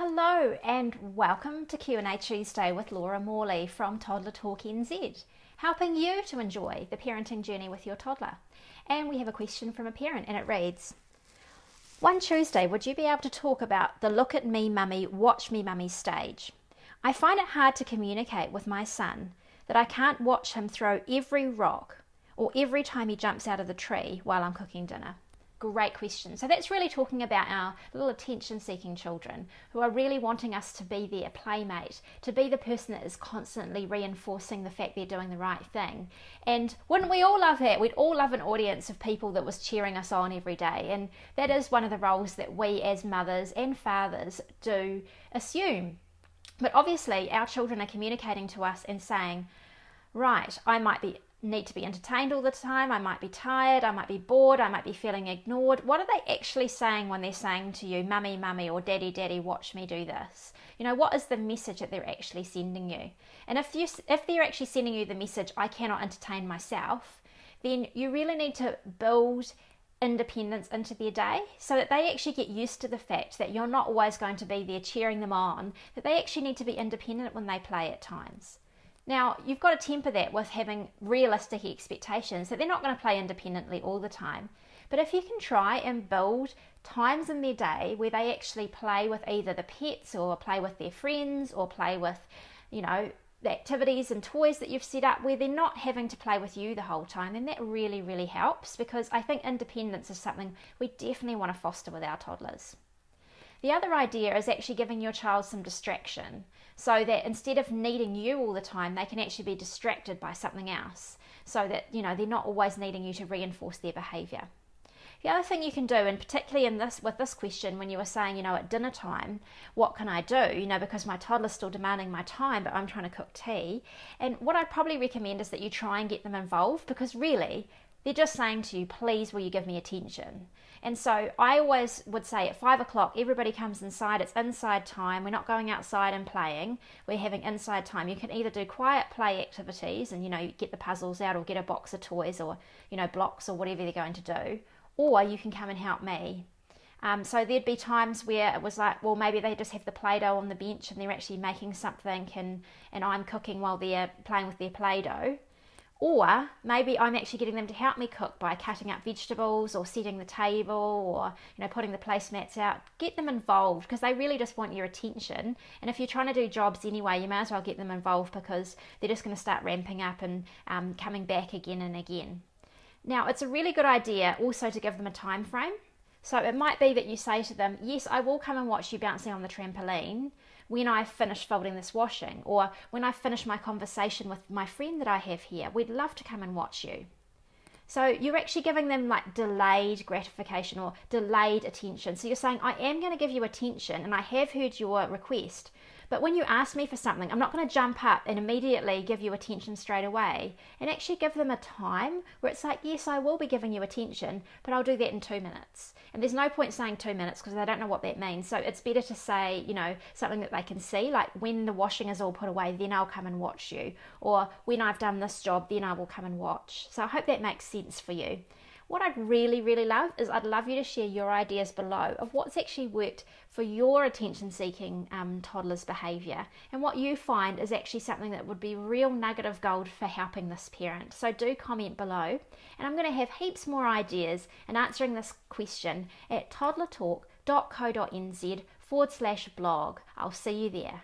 Hello and welcome to Q&A Tuesday with Laura Morley from Toddler Talk NZ, helping you to enjoy the parenting journey with your toddler. And we have a question from a parent and it reads, one Tuesday, would you be able to talk about the look at me mummy, watch me mummy stage? I find it hard to communicate with my son that I can't watch him throw every rock or every time he jumps out of the tree while I'm cooking dinner. Great question. So that's really talking about our little attention-seeking children who are really wanting us to be their playmate, to be the person that is constantly reinforcing the fact they're doing the right thing. And wouldn't we all love that? We'd all love an audience of people that was cheering us on every day. And that is one of the roles that we as mothers and fathers do assume. But obviously our children are communicating to us and saying, right, I might need to be entertained all the time, I might be tired, I might be bored, I might be feeling ignored. What are they actually saying when they're saying to you, mummy, mummy, or daddy, daddy, watch me do this? You know, what is the message that they're actually sending you? And if they're actually sending you the message, I cannot entertain myself, then you really need to build independence into their day so that they actually get used to the fact that you're not always going to be there cheering them on, that they actually need to be independent when they play at times. Now, you've got to temper that with having realistic expectations that they're not going to play independently all the time. But if you can try and build times in their day where they actually play with either the pets or play with their friends or play with, you know, the activities and toys that you've set up where they're not having to play with you the whole time, then that really, really helps, because I think independence is something we definitely want to foster with our toddlers. The other idea is actually giving your child some distraction so that instead of needing you all the time, they can actually be distracted by something else so that, you know, they're not always needing you to reinforce their behaviour. The other thing you can do, and particularly with this question, when you were saying, you know, at dinner time, what can I do? You know, because my toddler's still demanding my time, but I'm trying to cook tea. And what I'd probably recommend is that you try and get them involved, because really, they're just saying to you, please, will you give me attention? And so I always would say at 5 o'clock, everybody comes inside. It's inside time. We're not going outside and playing. We're having inside time. You can either do quiet play activities and, you know, you get the puzzles out or get a box of toys or, you know, blocks or whatever they're going to do, or you can come and help me. So there'd be times where it was like, well, maybe they just have the Play-Doh on the bench and they're actually making something and I'm cooking while they're playing with their Play-Doh. Or maybe I'm actually getting them to help me cook by cutting up vegetables or setting the table or, you know, putting the placemats out. Get them involved because they really just want your attention. And if you're trying to do jobs anyway, you may as well get them involved because they're just going to start ramping up and coming back again and again. Now, it's a really good idea also to give them a time frame. So it might be that you say to them, yes, I will come and watch you bouncing on the trampoline when I finish folding this washing, or when I finish my conversation with my friend that I have here. We'd love to come and watch you. So you're actually giving them like delayed gratification or delayed attention. So you're saying, I am going to give you attention and I have heard your request, but when you ask me for something, I'm not going to jump up and immediately give you attention straight away, and actually give them a time where it's like, yes, I will be giving you attention, but I'll do that in 2 minutes. And there's no point saying 2 minutes because they don't know what that means. So it's better to say, you know, something that they can see, like when the washing is all put away, then I'll come and watch you. Or when I've done this job, then I will come and watch. So I hope that makes sense for you. What I'd really, really love is I'd love you to share your ideas below of what's actually worked for your attention-seeking toddler's behaviour and what you find is actually something that would be real nugget of gold for helping this parent. So do comment below, and I'm going to have heaps more ideas and answering this question at toddlertalk.co.nz/blog. I'll see you there.